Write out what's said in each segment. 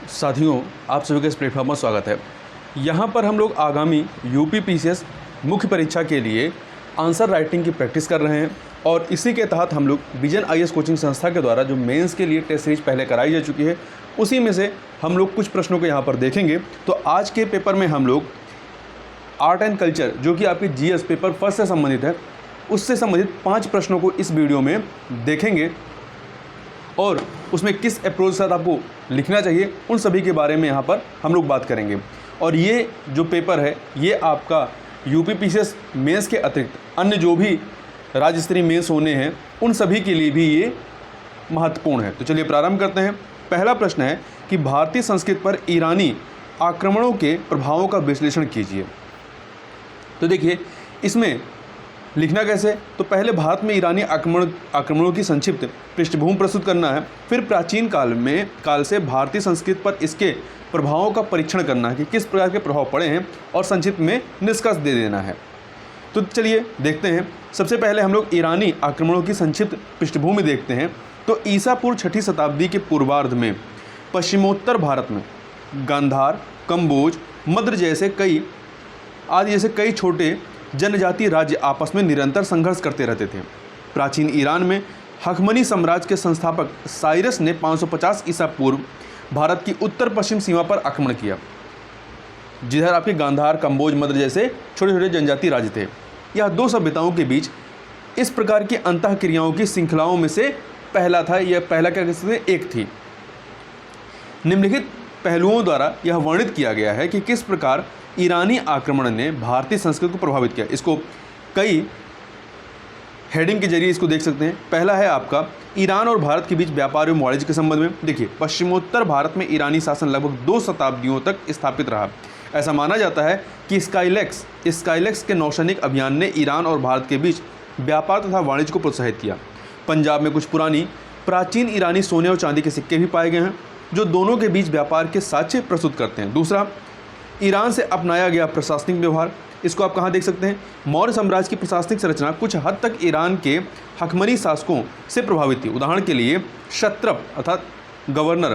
साथियों, आप सभी का इस प्लेटफॉर्म पर स्वागत है। यहाँ पर हम लोग आगामी यूपीपीसीएस मुख्य परीक्षा के लिए आंसर राइटिंग की प्रैक्टिस कर रहे हैं और इसी के तहत हम लोग विजन आईएएस कोचिंग संस्था के द्वारा जो मेंस के लिए टेस्ट सीरीज पहले कराई जा चुकी है, उसी में से हम लोग कुछ प्रश्नों को यहाँ पर देखेंगे। तो आज के पेपर में हम लोग आर्ट एंड कल्चर, जो कि आपकी जीएस पेपर फर्स्ट से संबंधित है, उससे संबंधित 5 प्रश्नों को इस वीडियो में देखेंगे और उसमें किस अप्रोच के साथ आपको लिखना चाहिए उन सभी के बारे में यहाँ पर हम लोग बात करेंगे। और ये जो पेपर है ये आपका यूपीपीसीएस मेंस के अतिरिक्त अन्य जो भी राज्य स्तरीय मेंस होने हैं उन सभी के लिए भी ये महत्वपूर्ण है। तो चलिए प्रारंभ करते हैं। पहला प्रश्न है कि भारतीय संस्कृति पर ईरानी आक्रमणों के प्रभावों का विश्लेषण कीजिए। तो देखिए इसमें लिखना कैसे, तो पहले भारत में ईरानी आक्रमणों की संक्षिप्त पृष्ठभूमि प्रस्तुत करना है, फिर प्राचीन काल से भारतीय संस्कृति पर इसके प्रभावों का परीक्षण करना है कि किस प्रकार के प्रभाव पड़े हैं और संक्षिप्त में निष्कर्ष दे देना है। तो चलिए देखते हैं। सबसे पहले हम लोग ईरानी आक्रमणों की संक्षिप्त पृष्ठभूमि देखते हैं। तो ईसा पूर्व 6ठी शताब्दी के पूर्वार्ध में पश्चिमोत्तर भारत में गांधार, कंबोज, मद्र जैसे कई छोटे जनजातीय राज्य आपस में निरंतर संघर्ष करते रहते थे। प्राचीन ईरान में हखमनी साम्राज्य के संस्थापक साइरस ने 550 ईसा पूर्व भारत की उत्तर पश्चिम सीमा पर आक्रमण किया, जिधर आपके गांधार, कंबोज, मद्र जैसे छोटे छोटे जनजातीय राज्य थे। यह 2 सभ्यताओं के बीच इस प्रकार की अंतःक्रियाओं की श्रृंखलाओं में से पहला था। यह पहला क्या कह सकते हैं, एक थी। निम्नलिखित पहलुओं द्वारा यह वर्णित किया गया है कि किस प्रकार ईरानी आक्रमण ने भारतीय संस्कृति को प्रभावित किया। इसको कई हेडिंग के जरिए इसको देख सकते हैं। पहला है आपका ईरान और भारत के बीच व्यापार एवं वाणिज्य के संबंध में। देखिए पश्चिमोत्तर भारत में ईरानी शासन लगभग 2 शताब्दियों तक स्थापित रहा। ऐसा माना जाता है कि स्काइलैक्स के नौसैनिक अभियान ने ईरान और भारत के बीच व्यापार तथा वाणिज्य को प्रोत्साहित किया। पंजाब में कुछ प्राचीन ईरानी सोने और चांदी के सिक्के भी पाए गए हैं जो दोनों के बीच व्यापार के साक्ष्य प्रस्तुत करते हैं। दूसरा, ईरान से अपनाया गया प्रशासनिक व्यवहार। इसको आप कहाँ देख सकते हैं, मौर्य साम्राज्य की प्रशासनिक संरचना कुछ हद तक ईरान के हकमनी शासकों से प्रभावित थी। उदाहरण के लिए क्षत्रप अर्थात गवर्नर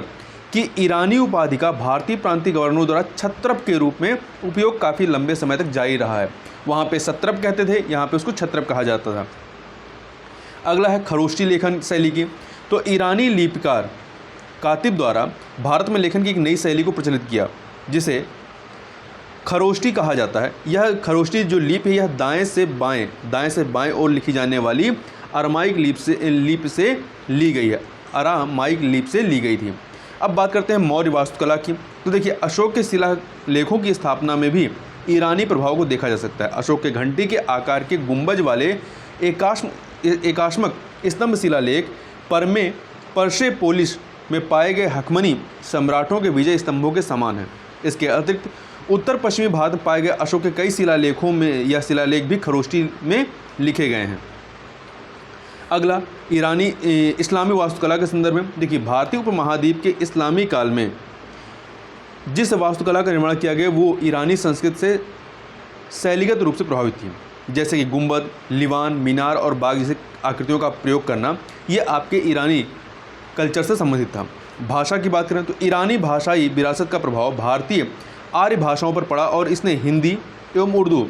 की ईरानी उपाधि का भारतीय प्रांतीय गवर्नरों द्वारा छत्रप के रूप में उपयोग काफ़ी लंबे समय तक जारी रहा है। वहाँ पे सत्रप कहते थे, यहाँ पे उसको छत्रप कहा जाता था। अगला है खरोष्टी लेखन शैली की। तो ईरानी लिपिकार कातिब द्वारा भारत में लेखन की एक नई शैली को प्रचलित किया जिसे खरोष्टी कहा जाता है। यह खरोष्टी जो लिपि है यह दाएं से बाएं ओर लिखी जाने वाली अरामाइक लिपि से ली गई है, अरामाइक लिपि से ली गई थी। अब बात करते हैं मौर्य वास्तुकला की। तो देखिए अशोक के शिलालेखों की स्थापना में भी ईरानी प्रभाव को देखा जा सकता है। अशोक के घंटी के आकार के गुंबज वाले एकाश्मक स्तंभ शिलालेख परसेपोलिस में पाए गए हकमनी सम्राटों के विजय स्तंभों के समान हैं। इसके अतिरिक्त उत्तर पश्चिमी भारत में पाए गए अशोक के कई शिलालेखों में यह शिलालेख भी खरोष्टी में लिखे गए हैं। अगला ईरानी इस्लामी वास्तुकला के संदर्भ में देखिए भारतीय उपमहाद्वीप के इस्लामी काल में जिस वास्तुकला का निर्माण किया गया वो ईरानी संस्कृति से शैलीगत रूप से प्रभावित थी, जैसे कि गुंबद, लीवान, मीनार और बाग जैसे आकृतियों का प्रयोग करना, ये आपके ईरानी कल्चर से संबंधित था। भाषा की बात करें तो ईरानी भाषाई विरासत का प्रभाव भारतीय आर्य भाषाओं पर पड़ा और इसने हिंदी एवं उर्दू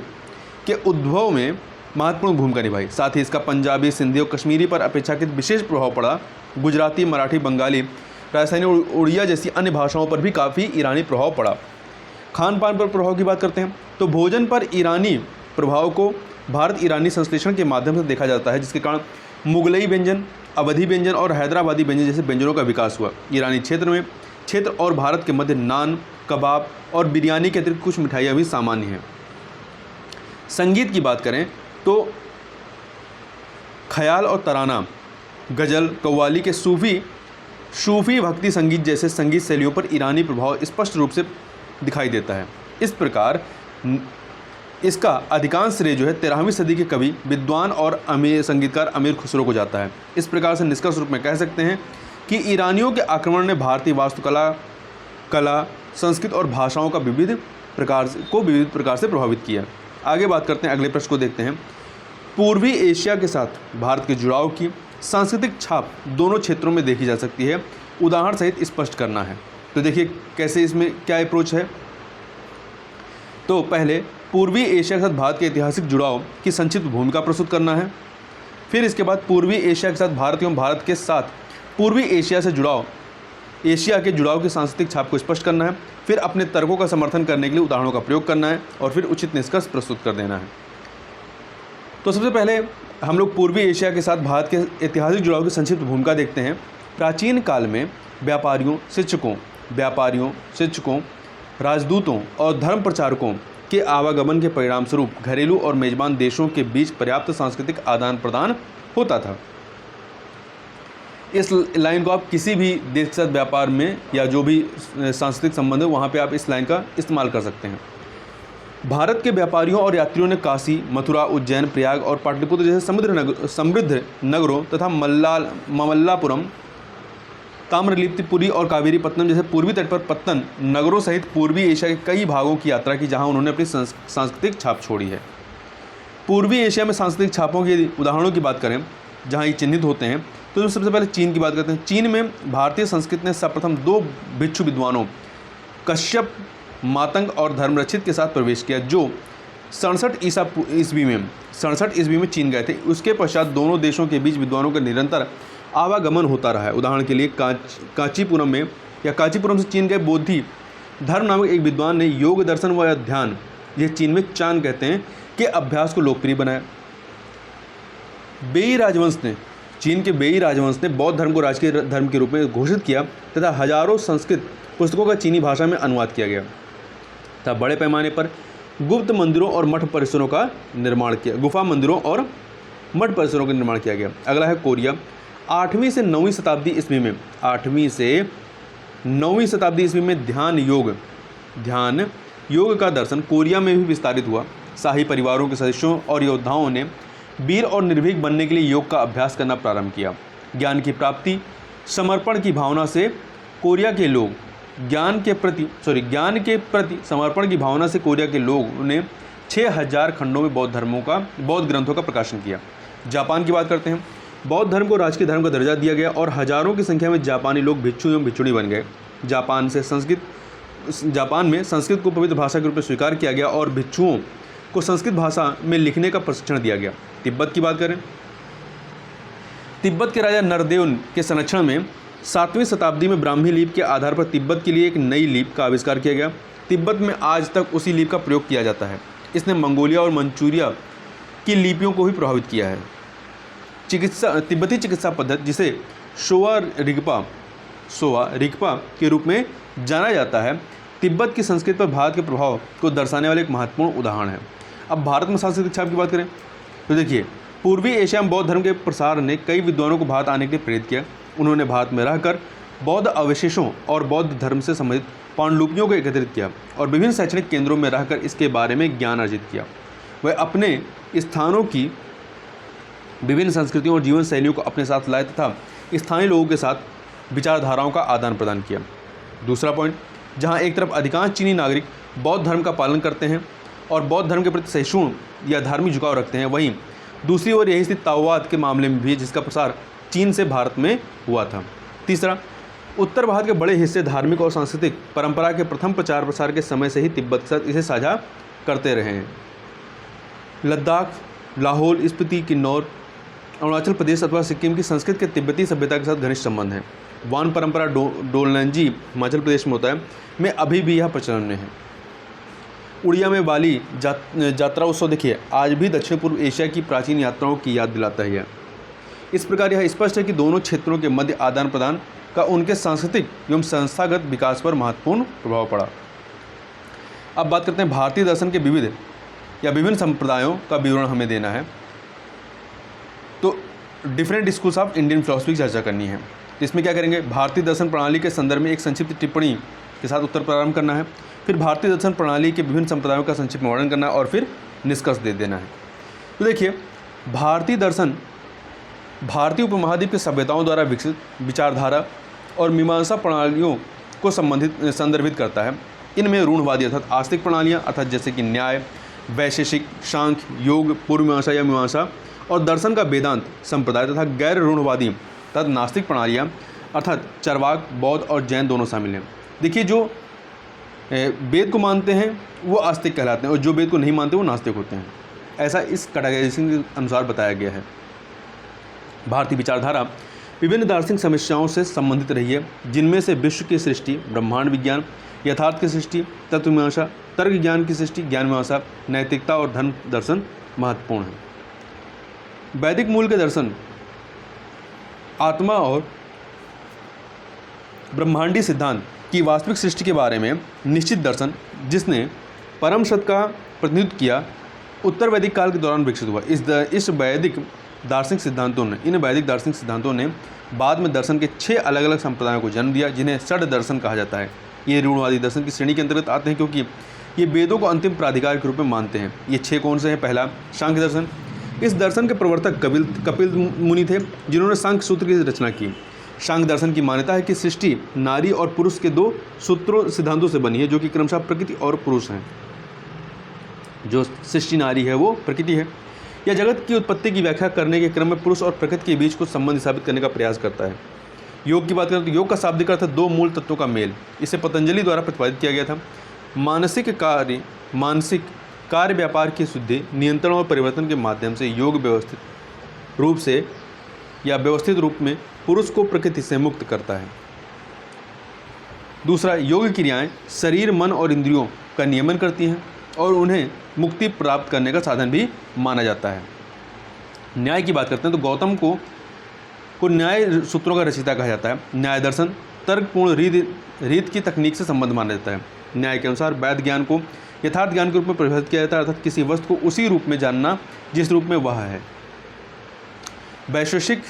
के उद्भव में महत्वपूर्ण भूमिका निभाई। साथ ही इसका पंजाबी, सिंधी और कश्मीरी पर अपेक्षाकृत विशेष प्रभाव पड़ा। गुजराती, मराठी, बंगाली, राजस्थानी और उड़िया जैसी अन्य भाषाओं पर भी काफ़ी ईरानी प्रभाव पड़ा। खान पान पर प्रभाव की बात करते हैं तो भोजन पर ईरानी प्रभाव को भारत ईरानी संश्लेषण के माध्यम से देखा जाता है, जिसके कारण मुगलई व्यंजन, अवधी व्यंजन और हैदराबादी व्यंजन जैसे व्यंजनों का विकास हुआ। ईरानी क्षेत्र और भारत के मध्य नान, कबाब और बिरयानी के अतिरिक्त कुछ मिठाइयाँ भी सामान्य हैं। संगीत की बात करें तो ख्याल और तराना, गज़ल, कव्वाली के सूफी भक्ति संगीत जैसे संगीत शैलियों पर ईरानी प्रभाव स्पष्ट रूप से दिखाई देता है। इस प्रकार इसका अधिकांश श्रेय जो है 13वीं सदी के कवि, विद्वान और संगीतकार अमीर खुसरो को जाता है। इस प्रकार से निष्कर्ष रूप में कह सकते हैं कि ईरानियों के आक्रमण ने भारतीय वास्तुकला, कला, संस्कृत और भाषाओं का विविध प्रकार से प्रभावित किया। आगे बात करते हैं, अगले प्रश्न को देखते हैं। पूर्वी एशिया के साथ भारत के जुड़ाव की सांस्कृतिक छाप दोनों क्षेत्रों में देखी जा सकती है, उदाहरण सहित स्पष्ट करना है। तो देखिए कैसे इसमें क्या अप्रोच है। तो पहले पूर्वी एशिया के साथ भारत के ऐतिहासिक जुड़ाव की संक्षिप्त भूमिका प्रस्तुत करना है। फिर इसके बाद पूर्वी एशिया के साथ भारत एवं भारत के साथ पूर्वी एशिया के जुड़ाव की सांस्कृतिक छाप को स्पष्ट करना है। फिर अपने तर्कों का समर्थन करने के लिए उदाहरणों का प्रयोग करना है और फिर उचित निष्कर्ष प्रस्तुत कर देना है। तो सबसे पहले हम लोग पूर्वी एशिया के साथ भारत के ऐतिहासिक जुड़ाव की संक्षिप्त भूमिका देखते हैं। प्राचीन काल में व्यापारियों, शिक्षकों, राजदूतों और धर्म प्रचारकों के आवागमन के परिणामस्वरूप घरेलू और मेजबान देशों के बीच पर्याप्त सांस्कृतिक आदान प्रदान होता था। इस लाइन को आप किसी भी देश के साथ व्यापार में या जो भी सांस्कृतिक संबंध है वहाँ पे आप इस लाइन का इस्तेमाल कर सकते हैं। भारत के व्यापारियों और यात्रियों ने काशी, मथुरा, उज्जैन, प्रयाग और पाटलिपुत्र जैसे समृद्ध नगरों तथा ममल्लापुरम, ताम्रलिप्तिपुरी और कावेरीपत्तनम जैसे पूर्वी तट पर पत्तन नगरों सहित पूर्वी एशिया के कई भागों की यात्रा की, जहां उन्होंने अपनी सांस्कृतिक छाप छोड़ी है। पूर्वी एशिया में सांस्कृतिक छापों के उदाहरणों की बात करें जहां ये चिन्हित होते हैं, तो सबसे पहले चीन की बात करते हैं। चीन में भारतीय संस्कृति ने सर्वप्रथम 2 भिक्षु विद्वानों कश्यप, मातंग और धर्मरक्षित के साथ प्रवेश किया, जो 67 ईस्वी में चीन गए थे। उसके पश्चात दोनों देशों के बीच विद्वानों का निरंतर आवागमन होता रहा है। उदाहरण के लिए कांचीपुरम से चीन गए बोधि धर्म नामक एक विद्वान ने योग, दर्शन व ध्यान, यह चीन में चान कहते हैं, के अभ्यास को लोकप्रिय बनाया। चीन के बेई राजवंश ने बौद्ध धर्म को राजकीय धर्म के रूप में घोषित किया तथा हजारों संस्कृत पुस्तकों का चीनी भाषा में अनुवाद किया गया तथा बड़े पैमाने पर गुफा मंदिरों और मठ परिसरों का निर्माण किया गया। अगला है कोरिया। 8वीं से 9वीं शताब्दी ईस्वी में ध्यान योग का दर्शन कोरिया में भी विस्तारित हुआ। शाही परिवारों के सदस्यों और योद्धाओं ने वीर और निर्भीक बनने के लिए योग का अभ्यास करना प्रारंभ किया। ज्ञान के प्रति समर्पण की भावना से कोरिया के लोगों ने 6000 खंडों में बौद्ध ग्रंथों का प्रकाशन किया। जापान की बात करते हैं। बौद्ध धर्म को राजकीय धर्म का दर्जा दिया गया और हजारों की संख्या में जापानी लोग भिक्षु एवं भिक्षुणी बन गए। जापान में संस्कृत को पवित्र भाषा के रूप में स्वीकार किया गया और भिक्षुओं को संस्कृत भाषा में लिखने का प्रशिक्षण दिया गया। तिब्बत की बात करें। तिब्बत के राजा नरदेव के संरक्षण में 7वीं शताब्दी में ब्राह्मी लिपि के आधार पर तिब्बत के लिए एक नई लिपि का आविष्कार किया गया। तिब्बत में आज तक उसी लिपि का प्रयोग किया जाता है। इसने मंगोलिया और मंचूरिया की लिपियों को भी प्रभावित किया है। तिब्बती चिकित्सा पद्धति, जिसे सोवा रिगपा के रूप में जाना जाता है, तिब्बत की संस्कृति पर भारत के प्रभाव को दर्शाने वाले एक महत्वपूर्ण उदाहरण है। अब भारत में सांस्कृतिक छाप की बात करें तो देखिए, पूर्वी एशिया में बौद्ध धर्म के प्रसार ने कई विद्वानों को भारत आने के लिए प्रेरित किया। उन्होंने भारत में रहकर बौद्ध अवशेषों और बौद्ध धर्म से संबंधित पांडुलिपियों को एकत्रित किया और विभिन्न शैक्षणिक केंद्रों में रहकर इसके बारे में ज्ञान अर्जित किया। वह अपने स्थानों की विभिन्न संस्कृतियों और जीवन शैलियों को अपने साथ लाए तथा स्थानीय लोगों के साथ विचारधाराओं का आदान प्रदान किया। दूसरा पॉइंट, जहां एक तरफ अधिकांश चीनी नागरिक बौद्ध धर्म का पालन करते हैं और बौद्ध धर्म के प्रति सहिष्णु या धार्मिक झुकाव रखते हैं, वहीं दूसरी ओर यही स्थिति ताओवाद के मामले में भी है, जिसका प्रसार चीन से भारत में हुआ था। तीसरा, उत्तर भारत के बड़े हिस्से धार्मिक और सांस्कृतिक परंपरा के प्रथम प्रचार प्रसार के समय से ही तिब्बत के साथ इसे साझा करते रहे हैं। लद्दाख, लाहौल, स्पीति, किन्नौर, अरुणाचल प्रदेश अथवा सिक्किम की संस्कृत के तिब्बती सभ्यता के साथ घनिष्ठ संबंध है। वान परंपरा डोलनजी हिमाचल प्रदेश में होता है, में अभी भी यह प्रचलन में है। उड़िया में बाली यात्रा उत्सव देखिए आज भी दक्षिण पूर्व एशिया की प्राचीन यात्राओं की याद दिलाता है। इस प्रकार यह स्पष्ट है कि दोनों क्षेत्रों के मध्य आदान प्रदान का उनके सांस्कृतिक एवं संस्थागत विकास पर महत्वपूर्ण प्रभाव पड़ा। अब बात करते हैं भारतीय दर्शन के विभिन्न संप्रदायों का विवरण हमें देना है, तो different schools of Indian philosophy की चर्चा करनी है। तो इसमें क्या करेंगे, भारतीय दर्शन प्रणाली के संदर्भ में एक संक्षिप्त टिप्पणी के साथ उत्तर प्रारंभ करना है, फिर भारतीय दर्शन प्रणाली के विभिन्न संप्रदायों का संक्षिप्त वर्णन करना है और फिर निष्कर्ष दे देना है। तो देखिए, भारतीय दर्शन भारतीय उपमहाद्वीप की सभ्यताओं द्वारा विकसित विचारधारा और मीमांसा प्रणालियों को संदर्भित करता है। इनमें रूढ़वादी अर्थात आस्तिक प्रणालियाँ अर्थात जैसे कि न्याय, वैशेषिक, सांख्य, योग, पूर्व मीमांसा या मीमांसा और दर्शन का वेदांत संप्रदाय तथा गैर रूढ़वादी अर्थात नास्तिक प्रणालियाँ अर्थात चरवाक, बौद्ध और जैन दोनों शामिल हैं। देखिए, जो वेद को मानते हैं वो आस्तिक कहलाते हैं और जो वेद को नहीं मानते वो नास्तिक होते हैं। ऐसा इस कैटेगराइजेशन के अनुसार बताया गया है। भारतीय विचारधारा विभिन्न दार्शनिक समस्याओं से संबंधित रही है, जिनमें से विश्व की सृष्टि, ब्रह्मांड विज्ञान, यथार्थ की सृष्टि, तत्वमीमांसा, तर्क ज्ञान की सृष्टि, ज्ञान मीमांसा, नैतिकता और धर्म दर्शन महत्वपूर्ण है। वैदिक मूल के दर्शन आत्मा और ब्रह्मांडी सिद्धांत की वास्तविक सृष्टि के बारे में निश्चित दर्शन, जिसने परम सत्य का प्रतिनिधित्व किया, उत्तर वैदिक काल के दौरान विकसित हुआ। इस वैदिक दार्शनिक सिद्धांतों ने बाद में दर्शन के 6 अलग अलग संप्रदायों को जन्म दिया, जिन्हें षड दर्शन कहा जाता है। ये रूढ़वादी दर्शन की श्रेणी के अंतर्गत आते हैं, क्योंकि ये वेदों को अंतिम प्राधिकार के रूप में मानते हैं। ये 6 कौन से हैं? पहला, सांख्य दर्शन। इस दर्शन के प्रवर्तक कपिल मुनि थे, जिन्होंने सांख्य सूत्र की रचना की। सांख्य दर्शन की मान्यता है कि सृष्टि नारी और पुरुष के 2 सिद्धांतों से बनी है, जो कि क्रमशः प्रकृति और पुरुष हैं। जो सृष्टि नारी है वो प्रकृति है। यह जगत की उत्पत्ति की व्याख्या करने के क्रम में पुरुष और प्रकृति के बीच कुछ संबंध स्थापित करने का प्रयास करता है। योग की बात करें तो योग का शाब्दिक अर्थ है 2 मूल तत्वों का मेल। इसे पतंजलि द्वारा प्रतिपादित किया गया था। मानसिक कार्य व्यापार की शुद्धि, नियंत्रण और परिवर्तन के माध्यम से योग व्यवस्थित रूप में पुरुष को प्रकृति से मुक्त करता है। दूसरा, योग क्रियाएं शरीर, मन और इंद्रियों का नियमन करती हैं और उन्हें मुक्ति प्राप्त करने का साधन भी माना जाता है। न्याय की बात करते हैं तो गौतम को न्याय सूत्रों का रचयिता कहा जाता है। न्याय दर्शन तर्कपूर्ण रीत की तकनीक से संबंध माना जाता है। न्याय के अनुसार वैध ज्ञान को यथार्थ ज्ञान के रूप में परिभाषित किया जाता है, अर्थात किसी वस्तु को उसी रूप में जानना जिस रूप में वह है। वैशेषिक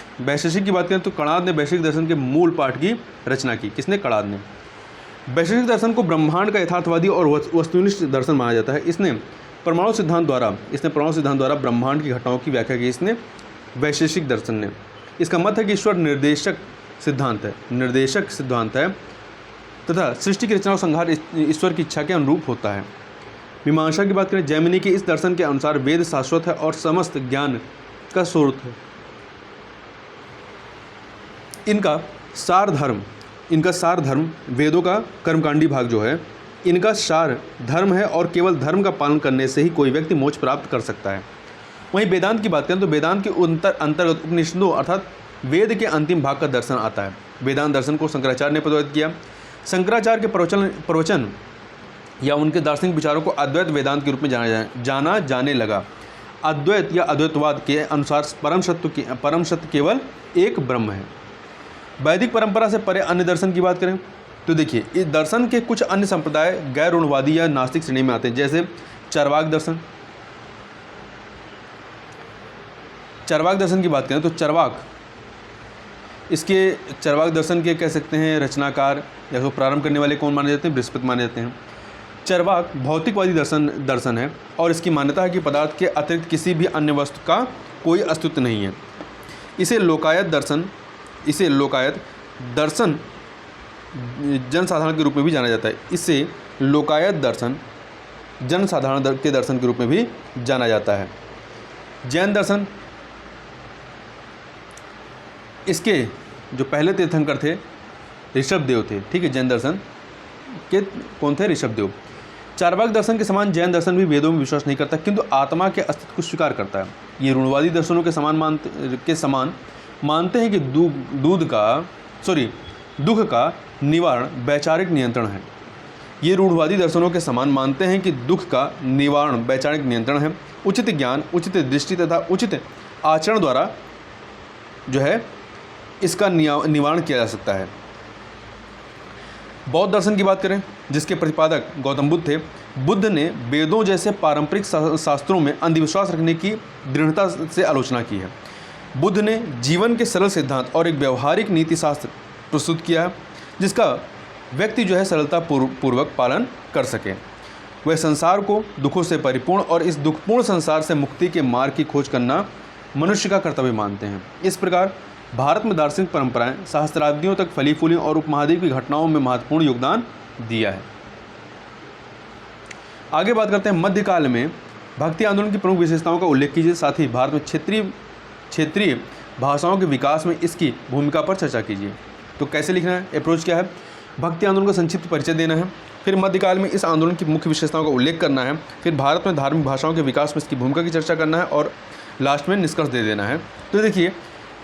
की बात करें तो कणाद ने वैशेषिक दर्शन के मूल पाठ की रचना की। किसने? कणाद ने। वैशेषिक दर्शन को ब्रह्मांड का यथार्थवादी और वस्तुनिष्ठ दर्शन माना जाता है। इसने परमाणु सिद्धांत द्वारा ब्रह्मांड की घटनाओं की व्याख्या की। इसने वैशेषिक दर्शन ने। इसका मत है कि ईश्वर निर्देशक सिद्धांत है तथा सृष्टि की रचना और संहार ईश्वर की इच्छा के अनुरूप होता है। मीमांसा की बात करें, जैमिनी के इस दर्शन के अनुसार वेद शाश्वत है और समस्त ज्ञान का स्रोत है। इनका सार धर्म वेदों का कर्मकांडी भाग जो है, इनका सार धर्म है और केवल धर्म का पालन करने से ही कोई व्यक्ति मोक्ष प्राप्त कर सकता है। वहीं वेदांत की बात करें तो वेदांत के अंतर्गत उपनिषदों अर्थात वेद के अंतिम भाग का दर्शन आता है। वेदांत दर्शन को शंकराचार्य ने प्रतिपादित किया। शंकराचार्य के प्रवचन या उनके दार्शनिक विचारों को अद्वैत वेदांत के रूप में जाना जाने लगा। अद्वैत या अद्वैतवाद के अनुसार परम सत्य केवल एक ब्रह्म है। वैदिक परंपरा से परे अन्य दर्शन की बात करें तो देखिए, इस दर्शन के कुछ अन्य संप्रदाय गैर रूढ़वादी या नास्तिक श्रेणी में आते हैं, जैसे चार्वाक दर्शन की बात करें तो चार्वाक दर्शन के कह सकते हैं रचनाकार या तो प्रारंभ करने वाले कौन माने जाते हैं? बृहस्पति माने जाते हैं। चार्वाक भौतिकवादी दर्शन है और इसकी मान्यता है कि पदार्थ के अतिरिक्त किसी भी अन्य वस्तु का कोई अस्तित्व नहीं है। इसे लोकायत दर्शन जनसाधारण के रूप में भी जाना जाता है। इसे लोकायत दर्शन जनसाधारण के दर्शन के रूप में भी जाना जाता है। जैन दर्शन, इसके जो पहले तीर्थंकर थे ऋषभदेव थे। ठीक है, जैन दर्शन के कौन थे? ऋषभदेव। चार्वाक दर्शन के समान जैन दर्शन भी वेदों में विश्वास नहीं करता, किंतु आत्मा के अस्तित्व को स्वीकार करता है। ये रूढ़वादी दर्शनों के समान मानते हैं कि दुख का निवारण वैचारिक नियंत्रण है। ये रूढ़वादी दर्शनों के समान मानते हैं कि दुख का निवारण वैचारिक नियंत्रण है। उचित ज्ञान, उचित दृष्टि तथा उचित आचरण द्वारा जो है इसका निवारण किया जा सकता है। बौद्ध दर्शन की बात करें, जिसके प्रतिपादक गौतम बुद्ध थे, बुद्ध ने वेदों जैसे पारंपरिक शास्त्रों में अंधविश्वास रखने की दृढ़ता से आलोचना की है। बुद्ध ने जीवन के सरल सिद्धांत और एक व्यवहारिक नीति शास्त्र प्रस्तुत किया है, जिसका व्यक्ति जो है सरलता पूर्वक पालन कर सके। वह संसार को दुखों से परिपूर्ण और इस दुखपूर्ण संसार से मुक्ति के मार्ग की खोज करना मनुष्य का कर्तव्य मानते हैं। इस प्रकार भारत में दार्शनिक परंपराएं सहस्त्राब्दियों तक फली फूली और उपमहाद्वीप की घटनाओं में महत्वपूर्ण योगदान दिया है। आगे बात करते हैं मध्यकाल में भक्ति आंदोलन की प्रमुख विशेषताओं का उल्लेख कीजिए, साथ ही भारत में क्षेत्रीय भाषाओं के विकास में इसकी भूमिका पर चर्चा कीजिए। तो कैसे लिखना है? अप्रोच क्या है? भक्ति आंदोलन का संक्षिप्त परिचय देना है, फिर मध्यकाल में इस आंदोलन की मुख्य विशेषताओं का उल्लेख करना है, फिर भारत में धार्मिक भाषाओं के विकास में इसकी भूमिका की चर्चा करना है और लास्ट में निष्कर्ष दे देना है। तो देखिए,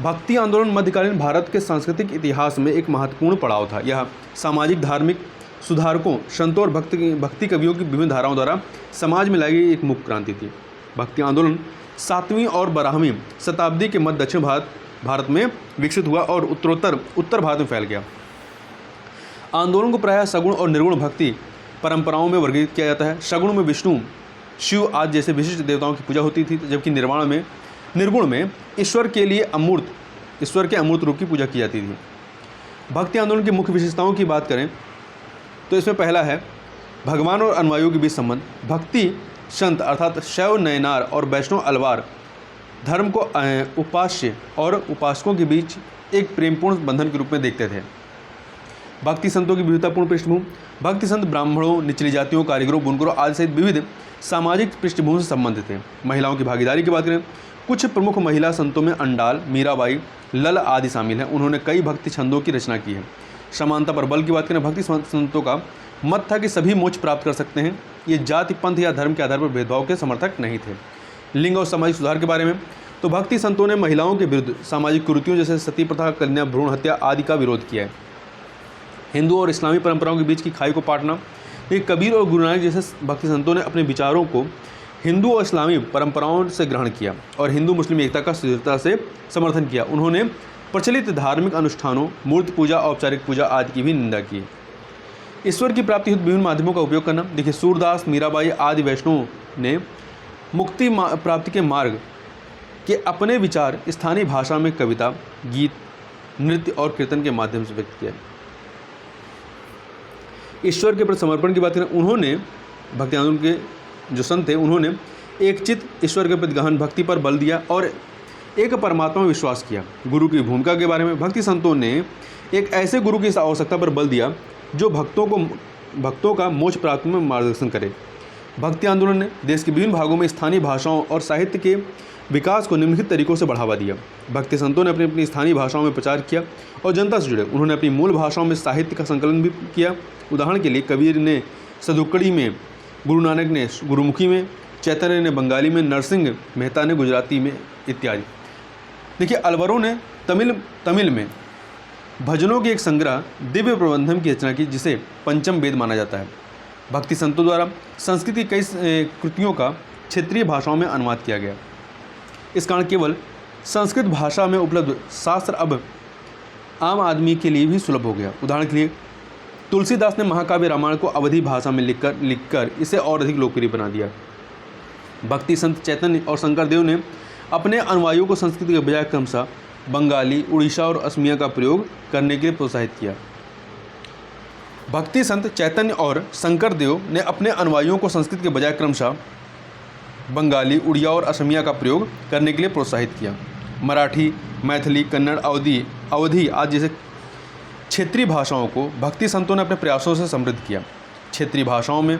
भक्ति आंदोलन मध्यकालीन भारत के सांस्कृतिक इतिहास में एक महत्वपूर्ण पड़ाव था। यह सामाजिक धार्मिक सुधारकों, संतों और भक्ति कवियों की विभिन्न धाराओं द्वारा समाज में लाई गई एक मुख्य क्रांति थी। भक्ति आंदोलन 7वीं और 12वीं शताब्दी के मध्य दक्षिण भारत में विकसित हुआ और उत्तर भारत में फैल गया। आंदोलन को प्रायः सगुण और निर्गुण भक्ति परंपराओं में वर्गीकृत किया जाता है। सगुण में विष्णु, शिव आदि जैसे विशिष्ट देवताओं की पूजा होती थी, जबकि निर्गुण में ईश्वर के अमूर्त रूप की पूजा की जाती थी। भक्ति आंदोलन की मुख्य विशेषताओं की बात करें तो इसमें पहला है भगवान और अनुयायियों के बीच संबंध। भक्ति संत अर्थात शैव नयनार और वैष्णव अलवार धर्म को उपास्य और उपासकों के बीच एक प्रेमपूर्ण बंधन के रूप में देखते थे। भक्ति संतों की विविधतापूर्ण पृष्ठभूमि। भक्ति संत ब्राह्मणों, निचली जातियों, कारीगरों, बुनकरों आदि सहित विविध सामाजिक पृष्ठभूमि से संबंधित थे। महिलाओं की भागीदारी की बात करें, कुछ प्रमुख महिला संतों में अंडाल, मीराबाई, लल आदि शामिल हैं। उन्होंने कई भक्ति छंदों की रचना की है। समानता पर बल की बात करें, भक्ति संतों का मत था कि सभी मोक्ष प्राप्त कर सकते हैं। ये जाति, पंथ या धर्म के आधार पर भेदभाव के समर्थक नहीं थे। लिंग और सामाजिक सुधार के बारे में तो भक्ति संतों ने महिलाओं के विरुद्ध सामाजिक कुरीतियों जैसे सती प्रथा, कन्या भ्रूण हत्या आदि का विरोध किया है। हिंदू और इस्लामी परंपराओं के बीच की खाई को पाटना। ये कबीर और गुरु नानक जैसे भक्ति संतों ने अपने विचारों को हिंदू और इस्लामी परंपराओं से ग्रहण किया और हिंदू मुस्लिम एकता का दृढ़ता से समर्थन किया। उन्होंने प्रचलित धार्मिक अनुष्ठानों, मूर्ति पूजा, औपचारिक पूजा आदि की भी निंदा की। ईश्वर की प्राप्ति हेतु विभिन्न माध्यमों का उपयोग करना। देखिए, सूरदास, मीराबाई आदि वैष्णवों ने मुक्ति प्राप्ति के मार्ग के अपने विचार स्थानीय भाषा में कविता, गीत, नृत्य और कीर्तन के माध्यम से व्यक्त किया। ईश्वर के प्रति समर्पण की बात करें, उन्होंने भक्ति आंदोलन के जो संत थे उन्होंने एक चित्त ईश्वर के प्रति गहन भक्ति पर बल दिया और एक परमात्मा में विश्वास किया। गुरु की भूमिका के बारे में भक्ति संतों ने एक ऐसे गुरु की आवश्यकता पर बल दिया जो भक्तों का मोक्ष प्राप्ति में मार्गदर्शन करे। भक्ति आंदोलन ने देश के विभिन्न भागों में स्थानीय भाषाओं और साहित्य के विकास को निम्नलिखित तरीकों से बढ़ावा दिया। भक्ति संतों ने अपनी स्थानीय भाषाओं में प्रचार किया और जनता से जुड़े। उन्होंने अपनी मूल भाषाओं में साहित्य का संकलन भी किया। उदाहरण के लिए कबीर ने सदुक्कड़ी में, गुरु नानक ने गुरुमुखी में, चैतन्य ने बंगाली में, नरसिंह मेहता ने गुजराती में इत्यादि। देखिए, अलवरों ने तमिल में भजनों के एक संग्रह दिव्य प्रबंधम की रचना की, जिसे पंचम वेद माना जाता है। भक्ति संतों द्वारा संस्कृत की कई कृतियों का क्षेत्रीय भाषाओं में अनुवाद किया गया। इस कारण केवल संस्कृत भाषा में उपलब्ध शास्त्र अब आम आदमी के लिए भी सुलभ हो गया। उदाहरण के लिए तुलसीदास ने महाकाव्य रामायण को अवधी भाषा में लिखकर इसे और अधिक लोकप्रिय बना दिया। भक्ति संत चैतन्य और शंकर देव ने अपने अनुयायियों को संस्कृत के बजाय क्रमशः बंगाली, उड़ीसा और असमिया का प्रयोग करने के लिए प्रोत्साहित किया। भक्ति संत चैतन्य और शंकर देव ने अपने अनुयायियों को संस्कृत के बजाय क्रमशः बंगाली, उड़िया और असमिया का प्रयोग करने के लिए प्रोत्साहित किया। मराठी, मैथिली, कन्नड़, अवधी आदि जैसे क्षेत्रीय भाषाओं को भक्ति संतों ने अपने प्रयासों से समृद्ध किया। क्षेत्रीय भाषाओं में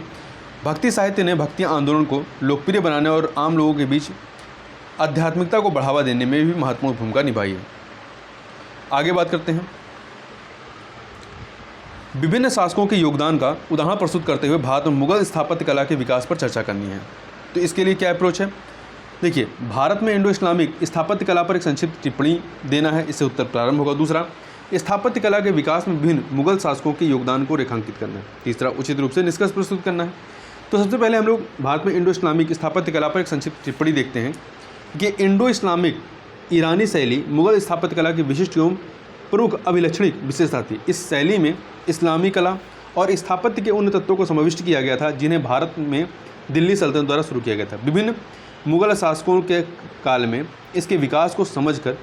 भक्ति साहित्य ने भक्ति आंदोलन को लोकप्रिय बनाने और आम लोगों के बीच आध्यात्मिकता को बढ़ावा देने में भी महत्वपूर्ण भूमिका निभाई है। आगे बात करते हैं। विभिन्न शासकों के योगदान का उदाहरण प्रस्तुत करते हुए भारत में मुगल स्थापत्य कला के विकास पर चर्चा करनी है। तो इसके लिए क्या अप्रोच है? देखिए, भारत में इंडो इस्लामिक स्थापत्य कला पर एक संक्षिप्त टिप्पणी देना है, इससे उत्तर प्रारंभ होगा। दूसरा, स्थापत्य कला के विकास में विभिन्न मुगल शासकों के योगदान को रेखांकित करना है। तीसरा, उचित रूप से निष्कर्ष प्रस्तुत करना है। तो सबसे पहले हम लोग भारत में इंडो इस्लामिक स्थापत्य कला पर एक संक्षिप्त टिप्पणी देखते हैं कि इंडो इस्लामिक ईरानी शैली मुगल स्थापत्य कला की विशिष्ट एवं प्रमुख अभिलक्षणिक विशेषता थी। इस शैली में इस्लामी कला और स्थापत्य के उन तत्वों को समाविष्ट किया गया था जिन्हें भारत में दिल्ली सल्तनत द्वारा शुरू किया गया था। विभिन्न मुगल शासकों के काल में इसके विकास को समझकर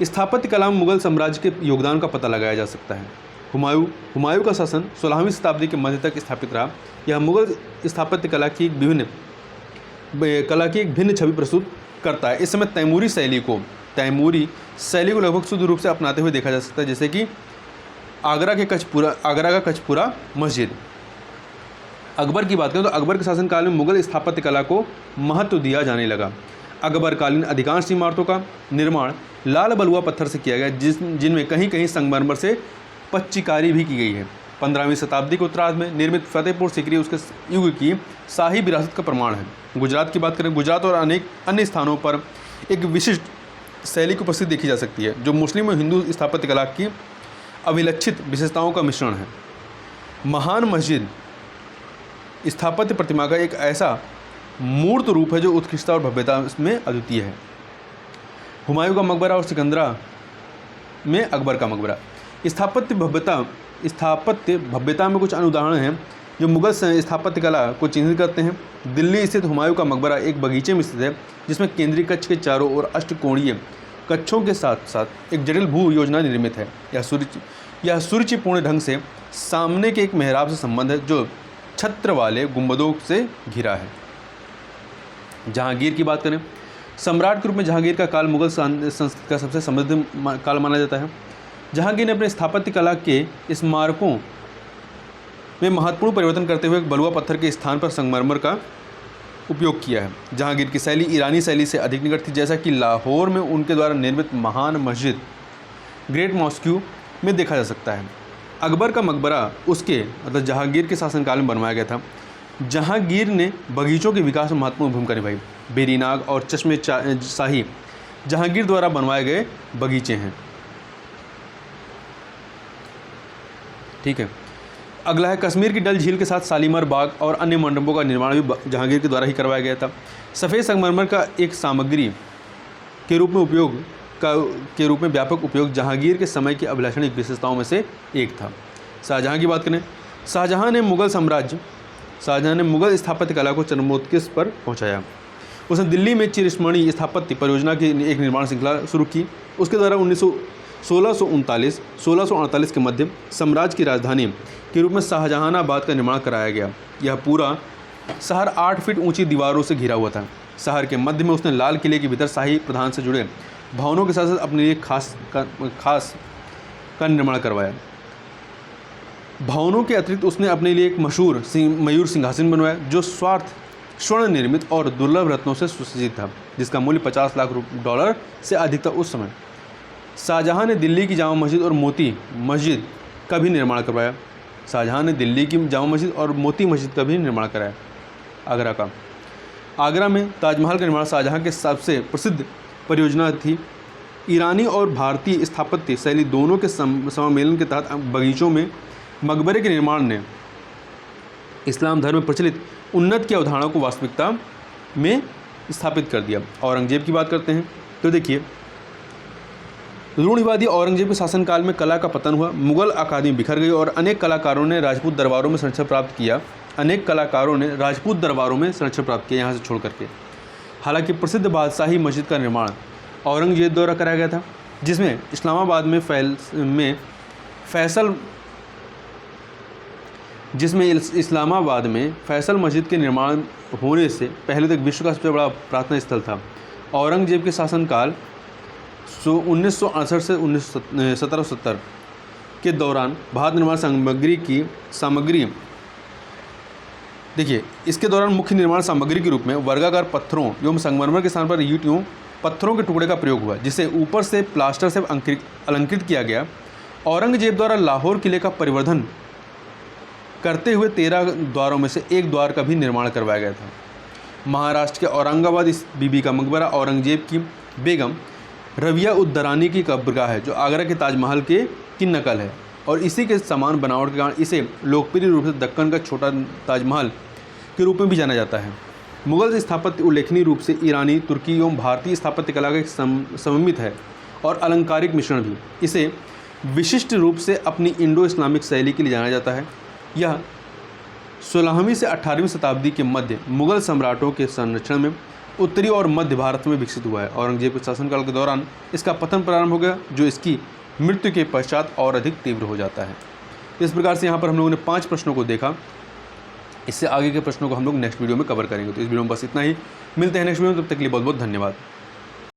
स्थापत्य कला में मुगल साम्राज्य के योगदान का पता लगाया जा सकता है। हुमायूं का शासन 16वीं शताब्दी के मध्य तक स्थापित रहा। यह मुगल स्थापत्य कला की एक भिन्न छवि प्रस्तुत करता है। इस समय तैमूरी शैली को लगभग शुद्ध रूप से अपनाते हुए देखा जा सकता है, जैसे कि आगरा का कचपुरा मस्जिद। अकबर की बात करें तो अकबर के शासनकाल में मुगल स्थापत्य कला को महत्व दिया जाने लगा। अकबरकालीन अधिकांश इमारतों का निर्माण लाल बलुआ पत्थर से किया गया, जिनमें कहीं कहीं संगमरमर से पच्चीकारी भी की गई है। 15वीं शताब्दी के उत्तरार्ध में निर्मित फतेहपुर सीकरी उसके युग की शाही विरासत का प्रमाण है। गुजरात की बात करें, गुजरात और अनेक अन्य स्थानों पर एक विशिष्ट शैली की उपस्थिति देखी जा सकती है जो मुस्लिम और हिंदू स्थापत्य कला की अविलक्षित विशेषताओं का मिश्रण है। महान मस्जिद स्थापत्य प्रतिमा का एक ऐसा मूर्त रूप है जो उत्कृष्टता और भव्यता में अद्वितीय है। हुमायूं का मकबरा और सिकंदरा में अकबर का मकबरा। स्थापत्य भव्यता में कुछ अन्य उदाहरण हैं जो मुगल स्थापत्य कला को चिन्हित करते हैं। दिल्ली स्थित हुमायूं का मकबरा एक बगीचे में स्थित है जिसमें केंद्रीय कक्ष के चारों ओर अष्टकोणीय कक्षों के साथ साथ एक जटिल भू योजना निर्मित है। यह सुरुचिपूर्ण ढंग से सामने के एक मेहराब से संबंध है जो छत्र वाले गुंबदों से घिरा है। जहांगीर की बात करें, सम्राट के रूप में जहांगीर का काल मुगल संस्कृति का सबसे समृद्ध काल माना जाता है। जहांगीर ने अपने स्थापत्य कला के स्मारकों में महत्वपूर्ण परिवर्तन करते हुए बलुआ पत्थर के स्थान पर संगमरमर का उपयोग किया है। जहांगीर की शैली ईरानी शैली से अधिक निकट थी, जैसा कि लाहौर में उनके द्वारा निर्मित महान मस्जिद ग्रेट मॉस्क्यू में देखा जा सकता है। अकबर का मकबरा उसके मतलब जहांगीर के शासनकाल में बनवाया गया था। जहांगीर ने बगीचों के विकास में महत्वपूर्ण भूमिका निभाई। बेरीनाग और चश्मे शाही जहांगीर द्वारा बनवाए गए बगीचे हैं। ठीक है, अगला है कश्मीर की डल झील के साथ शालीमार बाग और अन्य मंडपों का निर्माण भी जहांगीर के द्वारा ही करवाया गया था। सफ़ेद संगमरमर का एक सामग्री के रूप में व्यापक उपयोग जहांगीर के समय की अभिलाषणिक विशेषताओं में से एक था। शाहजहां की बात करें, शाहजहां ने मुगल स्थापत्य कला को चरमोत्कर्ष पर पहुंचाया। उसने दिल्ली में चिरस्मरणीय स्थापत्य परियोजना की एक निर्माण श्रृंखला शुरू की। उसके द्वारा 1639-1648 के मध्य साम्राज्य की राजधानी के रूप में शाहजहानाबाद का निर्माण कराया गया। यह पूरा शहर 8 फीट ऊंची दीवारों से घिरा हुआ था। शहर के मध्य में उसने लाल किले के भीतर शाही प्रधान से जुड़े भवनों के साथ साथ अपने लिए खास का निर्माण करवाया। भवनों के अतिरिक्त उसने अपने लिए एक मशहूर मयूर सिंहासन बनवाया जो स्वर्ण निर्मित और दुर्लभ रत्नों से सुसज्जित था, जिसका मूल्य $50 लाख से अधिक था उस समय। शाहजहां ने दिल्ली की जामा मस्जिद और मोती मस्जिद का भी निर्माण करवाया। आगरा में ताजमहल का निर्माण शाहजहां के सबसे प्रसिद्ध परियोजना थी। ईरानी और भारतीय स्थापत्य शैली दोनों के सम्मेलन के तहत बगीचों में मकबरे के निर्माण ने इस्लाम धर्म में प्रचलित उन्नत की अवधारणा को वास्तविकता में स्थापित कर दिया। औरंगजेब की बात करते हैं तो देखिए, रूढ़िवादी औरंगजेब के शासनकाल में कला का पतन हुआ। मुगल अकादमी बिखर गई और अनेक कलाकारों ने राजपूत दरबारों में संरक्षण प्राप्त किया। यहाँ से छोड़ करके। हालांकि प्रसिद्ध बादशाही मस्जिद का निर्माण औरंगजेब द्वारा कराया गया था, जिसमें इस्लामाबाद में फैसल मस्जिद के निर्माण होने से पहले तक विश्व का सबसे बड़ा प्रार्थना स्थल था। औरंगजेब के शासनकाल 1968 से 1770 के दौरान भारत निर्माण सामग्री देखिए, इसके दौरान मुख्य निर्माण सामग्री के रूप में वर्गाकार पत्थरों एवं संगमरमर के स्थान पर ईंट एवं पत्थरों के टुकड़े का प्रयोग हुआ, जिसे ऊपर से प्लास्टर से अलंकृत किया गया। औरंगजेब द्वारा लाहौर किले का परिवर्धन करते हुए 13 द्वारों में से एक द्वार का भी निर्माण करवाया गया था। महाराष्ट्र के औरंगाबाद इस बीबी का मकबरा औरंगजेब की बेगम रबिया उद दरानी की कब्रगाह है, जो आगरा के ताजमहल की नकल है और इसी के समान बनावट के कारण इसे लोकप्रिय रूप से दक्कन का छोटा ताजमहल के रूप में भी जाना जाता है। मुगल स्थापत्य उल्लेखनीय रूप से ईरानी, तुर्की एवं भारतीय स्थापत्य कला का एक समन्वित है और अलंकारिक मिश्रण भी। इसे विशिष्ट रूप से अपनी इंडो इस्लामिक शैली के लिए जाना जाता है। यह 16वीं से 18वीं शताब्दी के मध्य मुगल सम्राटों के संरक्षण में उत्तरी और मध्य भारत में विकसित हुआ है। औरंगजेब के शासनकाल के दौरान इसका पतन प्रारंभ हो गया, जो इसकी मृत्यु के पश्चात और अधिक तीव्र हो जाता है। इस प्रकार से यहाँ पर हम लोगों ने 5 प्रश्नों को देखा। इससे आगे के प्रश्नों को हम लोग नेक्स्ट वीडियो में कवर करेंगे। तो इस वीडियो में बस इतना ही। मिलते हैं नेक्स्ट वीडियो में, तब तक के लिए बहुत बहुत धन्यवाद।